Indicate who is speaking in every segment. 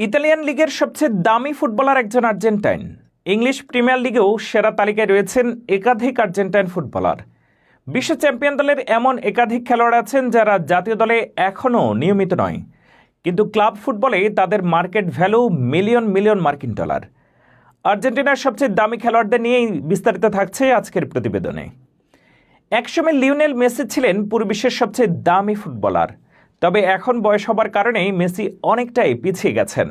Speaker 1: Italian লিগের সবচেয়ে দামি ফুটবলার একজন আর্জেন্টাইন। ইংলিশ প্রিমিয়ার লিগেও সেরা তালিকায় রয়েছেন একাধিক আর্জেন্টাইন ফুটবলার। বিশ্ব চ্যাম্পিয়ন দলের এমন একাধিক খেলোয়াড় আছেন যারা জাতীয় দলে এখনও নিয়মিত নয়, কিন্তু ক্লাব ফুটবলে তাদের মার্কেট ভ্যালু মিলিয়ন মিলিয়ন মার্কিন ডলার। আর্জেন্টিনার সবচেয়ে দামি খেলোয়াড়দের নিয়েই বিস্তারিত থাকছে আজকের প্রতিবেদনে। একসময় লিওনেল মেসি ছিলেন পুরো বিশ্বের সবচেয়ে দামি ফুটবলার, তবে এখন বয়স হবার কারণে মেসি অনেকটাই পিছিয়ে গেছেন।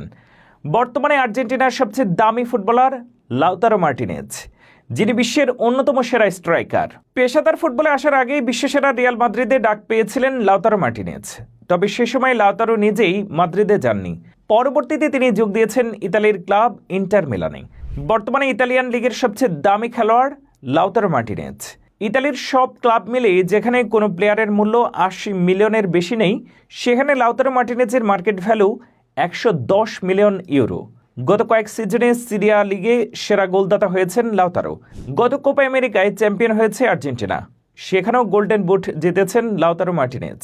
Speaker 1: বর্তমানে আর্জেন্টিনার সবচেয়ে দামি ফুটবলার লাউতারো মার্টিনেজ, যিনি বিশ্বের অন্যতম সেরা স্ট্রাইকার। পেশাদার ফুটবলে আসার আগেই বিশ্বসেরা রিয়াল মাদ্রিদে ডাক পেয়েছিলেন লাউতারো মার্টিনেজ, তবে সে সময় লাউতারো নিজেই মাদ্রিদে যাননি। পরবর্তীতে তিনি যোগ দিয়েছেন ইতালির ক্লাব ইন্টার মিলানে। বর্তমানে ইতালিয়ান লিগের সবচেয়ে দামি খেলোয়াড় লাউতারো মার্টিনেজ। ইতালির সব ক্লাব মিলে যেখানে কোনো প্লেয়ারের মূল্য ৮০ মিলিয়নের বেশি নেই, সেখানে লাউতারো মার্টিনেজের মার্কেট ভ্যালু ১১০ মিলিয়ন ইউরো। গত কয়েক সিজনে সিরিয়া লিগে সেরা গোলদাতা হয়েছেন লাউতারো। গত কোপা আমেরিকায় চ্যাম্পিয়ন হয়েছে আর্জেন্টিনা, সেখানেও গোল্ডেন বুট জিতেছেন লাউতারো মার্টিনেজ।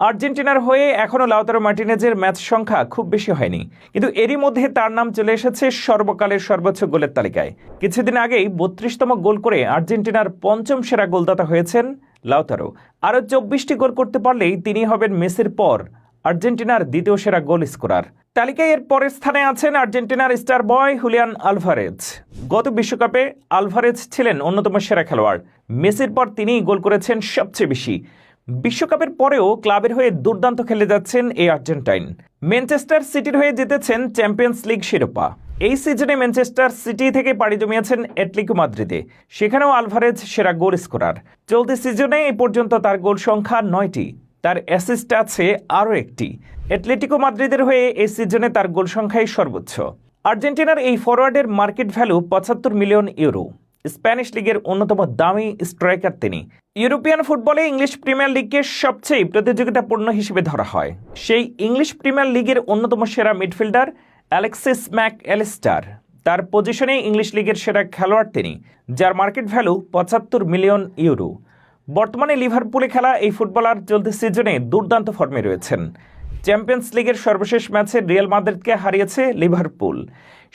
Speaker 1: আর্জেন্টিনার হয়ে এখনও লাউতারো মার্টিনেজের ম্যাচ সংখ্যা খুব বেশি হয়নি, কিন্তু এরই মধ্যে তার নাম চলে এসেছে সর্বকালের সর্বোচ্চ গোলের তালিকায়। কিছুদিন আগেই ৩২তম গোল করে আর্জেন্টিনার পঞ্চম সেরা গোলদাতা হয়েছেন লাউতারো। আরও ২৪টি গোল করতে পারলেই তিনি হবেন মেসির পর আর্জেন্টিনার দ্বিতীয় সেরা গোল স্কোরার। তালিকায় এর পরের স্থানে আছেন আর্জেন্টিনার স্টার বয় হুলিয়ান আলভারেজ। গত বিশ্বকাপে আলভারেজ ছিলেন অন্যতম সেরা খেলোয়াড়। মেসির পর তিনিই গোল করেছেন সবচেয়ে বেশি। বিশ্বকাপের পরেও ক্লাবের হয়ে দুর্দান্ত খেলে যাচ্ছেন এই আর্জেন্টাইন। ম্যানচেস্টার সিটির হয়ে জিতেছেন চ্যাম্পিয়ন্স লিগ শিরোপা। এই সিজনে ম্যানচেস্টার সিটি থেকে পাড়ি জমিয়েছেন অ্যাটলেটিকো মাদ্রিদে, সেখানেও আলভারেজ সেরা গোল স্কোরার। চলতি সিজনে এই পর্যন্ত তার গোল সংখ্যা ৯টি, তার অ্যাসিস্ট আছে আরও একটি। অ্যাটলেটিকো মাদ্রিদের হয়ে এই সিজনে তার গোল সংখ্যাই সর্বোচ্চ। আর্জেন্টিনার এই ফরওয়ার্ডের market value ৭৫ million euro. Spanish লিগের অন্যতম দামি স্ট্রাইকার তিনি। ইউরোপিয়ান ফুটবলে ইংলিশ প্রিমিয়ার লিগকে সবচেয়ে প্রতিযোগিতাপূর্ণ হিসেবে ধরা হয়। সেই ইংলিশ প্রিমিয়ার লিগের অন্যতম সেরা মিডফিল্ডার অ্যালেক্সিস ম্যাক অ্যালিস্টার, তার পজিশনে ইংলিশ লিগের সেরা খেলোয়াড় তিনি, যার মার্কেট ভ্যালু ৭৫ মিলিয়ন ইউরো। বর্তমানে লিভারপুলে খেলা এই ফুটবলার চলতি সিজনে দুর্দান্ত ফর্মে রয়েছেন। চ্যাম্পিয়ন্স লিগের সর্বশেষ ম্যাচে রিয়াল মাদ্রিদকে হারিয়েছে লিভারপুল।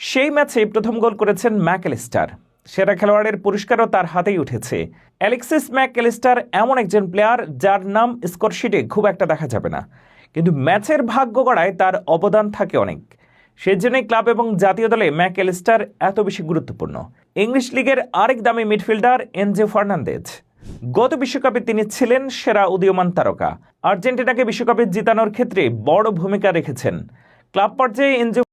Speaker 1: সেই ম্যাচে প্রথম গোল করেছেন ম্যাক অ্যালিস্টার। সেরা খেলোয়াড়ের পুরস্কারও তার হাতেই উঠেছে। অ্যালেক্সিস ম্যাক অ্যালিস্টার এমন একজন প্লেয়ার যার নাম স্কোরশিটে খুব একটা দেখা যাবে না, কিন্তু ম্যাচের ভাগ্য গড়ায় তার অবদান থাকে অনেক। সেজন্যই ক্লাব এবং জাতীয় দলে ম্যাক অ্যালিস্টার এত বেশি গুরুত্বপূর্ণ। ইংলিশ লিগের আরেক দামি মিডফিল্ডার এনজো ফার্নান্দেজ। গত বিশ্বকাপে তিনি ছিলেন সেরা উদীয়মান তারকা। আর্জেন্টিনাকে বিশ্বকাপে জিতানোর ক্ষেত্রে বড় ভূমিকা রেখেছেন। ক্লাব পর্যায়ে এনজো